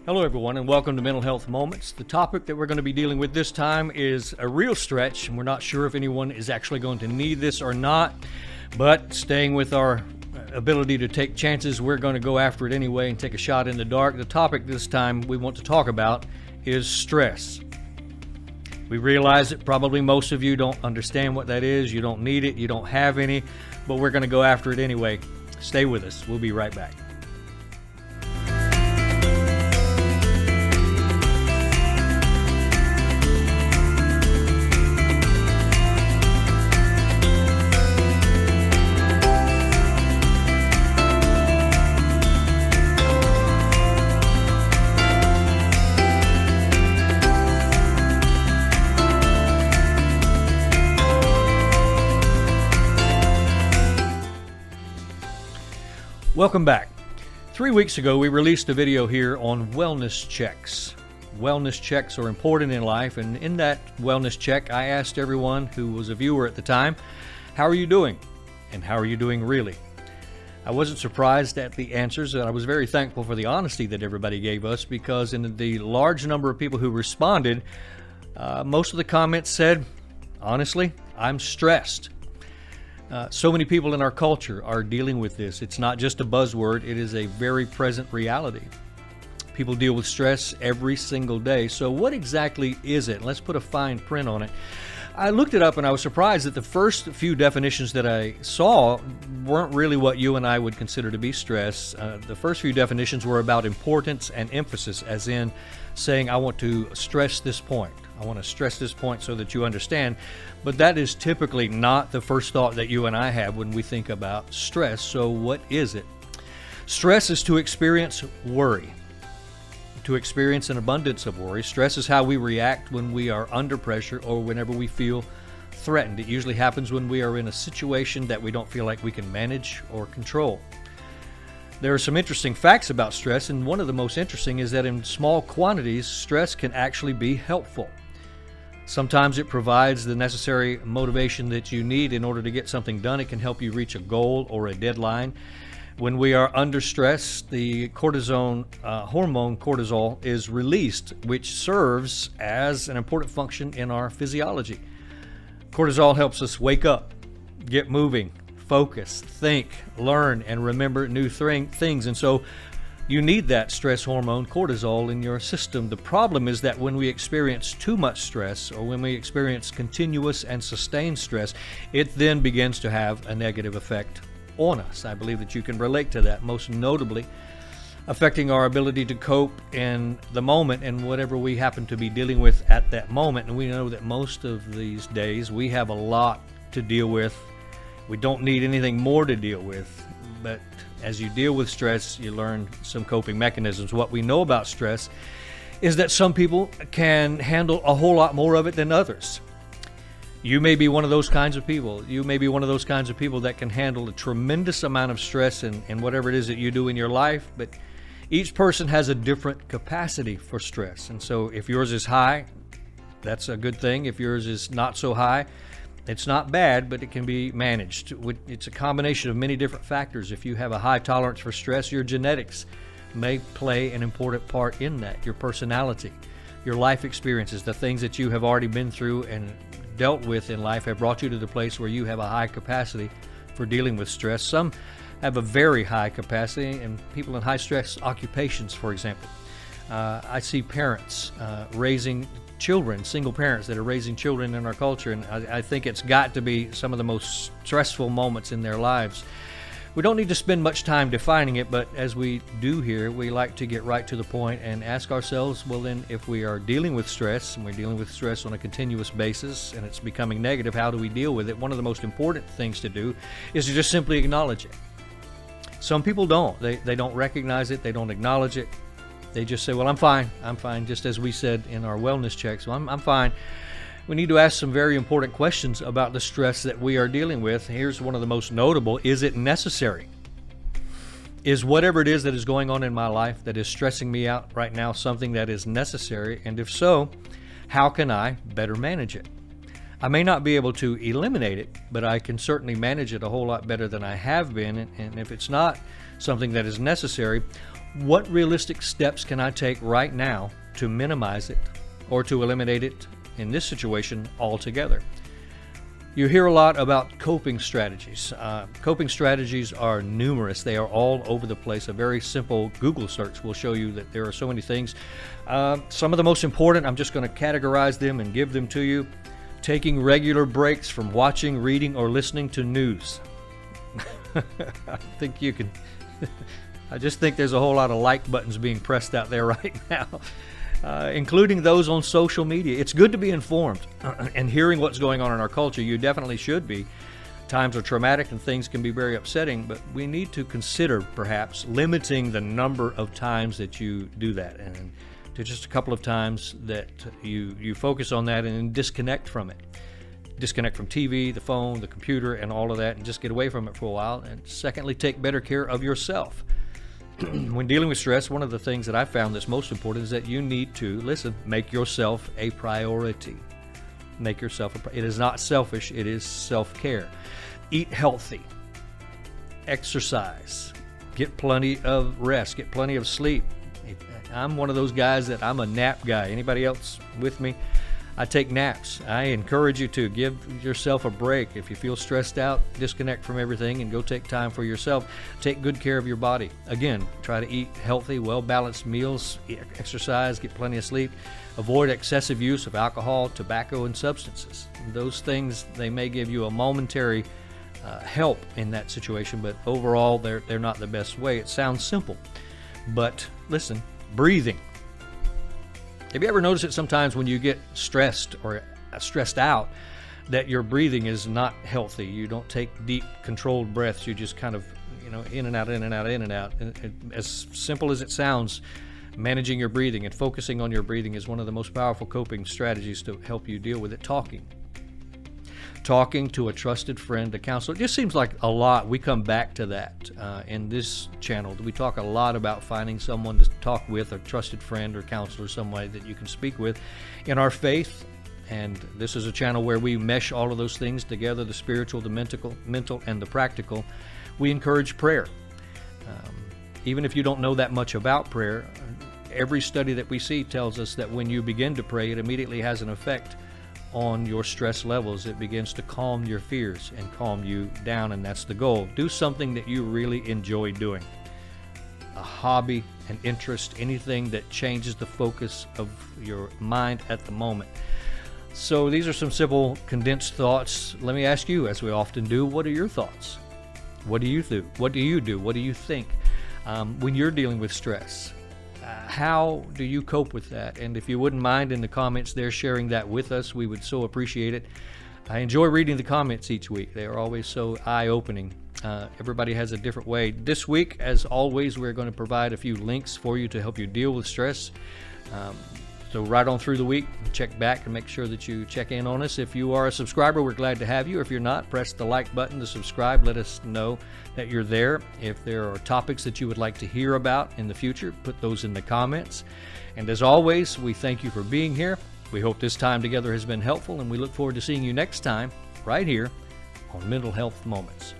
Hello everyone and welcome to Mental Health Moments. The topic that we're going to be dealing with this time is a real stretch, and we're not sure if anyone is actually going to need this or not, but staying with our ability to take chances, we're going to go after it anyway and take a shot in the dark. The topic this time we want to talk about is stress. We realize that probably most of you don't understand what that is, you don't need it, you don't have any, but we're going to go after it anyway. Stay with us. We'll be right back. Welcome back. 3 weeks ago, we released a video here on wellness checks. Wellness checks are important in life, and in that wellness check, I asked everyone who was a viewer at the time, how are you doing? And how are you doing really? I wasn't surprised at the answers, and I was very thankful for the honesty that everybody gave us, because in the large number of people who responded, most of the comments said, honestly, I'm stressed. So many people in our culture are dealing with this. It's not just a buzzword, it is a very present reality. People deal with stress every single day. So what exactly is it? Let's put a fine print on it. I looked it up and I was surprised that the first few definitions that I saw weren't really what you and I would consider to be stress. The first few definitions were about importance and emphasis, as in saying, I want to stress this point. I want to stress this point so that you understand. But that is typically not the first thought that you and I have when we think about stress. So what is it? Stress is to experience worry, to experience an abundance of worry. Stress is how we react when we are under pressure or whenever we feel threatened. It usually happens when we are in a situation that we don't feel like we can manage or control. There are some interesting facts about stress, and one of the most interesting is that in small quantities, stress can actually be helpful. Sometimes it provides the necessary motivation that you need in order to get something done. It can help you reach a goal or a deadline. When we are under stress, the cortisone hormone cortisol is released, which serves as an important function in our physiology. Cortisol helps us wake up, get moving, focus, think, learn, and remember new things. And so you need that stress hormone cortisol in your system. The problem is that when we experience too much stress, or when we experience continuous and sustained stress, it then begins to have a negative effect on us. I believe that you can relate to that, most notably affecting our ability to cope in the moment and whatever we happen to be dealing with at that moment. And we know that most of these days we have a lot to deal with. We don't need anything more to deal with, but as you deal with stress, you learn some coping mechanisms. What we know about stress is that some people can handle a whole lot more of it than others. You may be one of those kinds of people. You may be one of those kinds of people that can handle a tremendous amount of stress in whatever it is that you do in your life, but each person has a different capacity for stress. And so if yours is high, that's a good thing. If yours is not so high, it's not bad, but it can be managed. It's a combination of many different factors. If you have a high tolerance for stress, your genetics may play an important part in that. Your personality, your life experiences, the things that you have already been through and dealt with in life have brought you to the place where you have a high capacity for dealing with stress. Some have a very high capacity, and people in high stress occupations, for example. I see parents raising children, single parents that are raising children in our culture, and I think it's got to be some of the most stressful moments in their lives. We don't need to spend much time defining it, but as we do here, we like to get right to the point and ask ourselves, well then, if we are dealing with stress, and we're dealing with stress on a continuous basis, and it's becoming negative, how do we deal with it? One of the most important things to do is to just simply acknowledge it. Some people don't. They don't recognize it, they don't acknowledge it. They just say, well, I'm fine, just as we said in our wellness checks. Well, I'm fine. We need to ask some very important questions about the stress that we are dealing with. Here's one of the most notable. Is it necessary? Is whatever it is that is going on in my life that is stressing me out right now something that is necessary? And if so, how can I better manage it? I may not be able to eliminate it, but I can certainly manage it a whole lot better than I have been. And if it's not something that is necessary, what realistic steps can I take right now to minimize it or to eliminate it in this situation altogether? You hear a lot about coping strategies. Coping strategies are numerous. They are all over the place. A very simple Google search will show you that there are so many things. Some of the most important, I'm just going to categorize them and give them to you. Taking regular breaks from watching, reading, or listening to news. I think you can. I just think there's a whole lot of like buttons being pressed out there right now. Including those on social media. It's good to be informed and hearing what's going on in our culture. You definitely should be. Times are traumatic and things can be very upsetting, but we need to consider perhaps limiting the number of times that you do that, and to just a couple of times that you focus on that and disconnect from it. Disconnect from TV, the phone, the computer, and all of that, and just get away from it for a while. And secondly, take better care of yourself. When dealing with stress, one of the things that I found that's most important is that you need to, make yourself a priority. Make yourself it is not selfish, it is self-care. Eat healthy. Exercise. Get plenty of rest. Get plenty of sleep. I'm one of those guys that I'm a nap guy. Anybody else with me? I take naps. I encourage you to give yourself a break. If you feel stressed out, disconnect from everything and go take time for yourself. Take good care of your body. Again, try to eat healthy, well-balanced meals, exercise, get plenty of sleep. Avoid excessive use of alcohol, tobacco, and substances. Those things, they may give you a momentary help in that situation, but overall, they're not the best way. It sounds simple, but listen, breathing. Have you ever noticed it sometimes when you get stressed or stressed out that your breathing is not healthy? You don't take deep, controlled breaths. You just kind of, in and out, in and out, in and out. And as simple as it sounds, managing your breathing and focusing on your breathing is one of the most powerful coping strategies to help you deal with it. Talking to a trusted friend, a counselor. It just seems like a lot. We come back to that in this channel. We talk a lot about finding someone to talk with, a trusted friend or counselor, somebody that you can speak with in our faith. And this is a channel where we mesh all of those things together, the spiritual, the mental, and the practical. We encourage prayer. Even if you don't know that much about prayer, every study that we see tells us that when you begin to pray, it immediately has an effect on your stress levels. It begins to calm your fears and calm you down, and that's the goal. Do something that you really enjoy doing. A hobby, an interest, anything that changes the focus of your mind at the moment. So these are some simple condensed thoughts. Let me ask you, as we often do, what are your thoughts? What do you do? What do you do? What do you think when you're dealing with stress? How do you cope with that? And if you wouldn't mind in the comments there sharing that with us, we would so appreciate it. I enjoy reading the comments each week. They are always so eye-opening. Everybody has a different way. This week, as always, we're going to provide a few links for you to help you deal with stress. So right on through the week, check back and make sure that you check in on us. If you are a subscriber, we're glad to have you. If you're not, press the like button to subscribe. Let us know that you're there. If there are topics that you would like to hear about in the future, put those in the comments. And as always, we thank you for being here. We hope this time together has been helpful, and we look forward to seeing you next time right here on Mental Health Moments.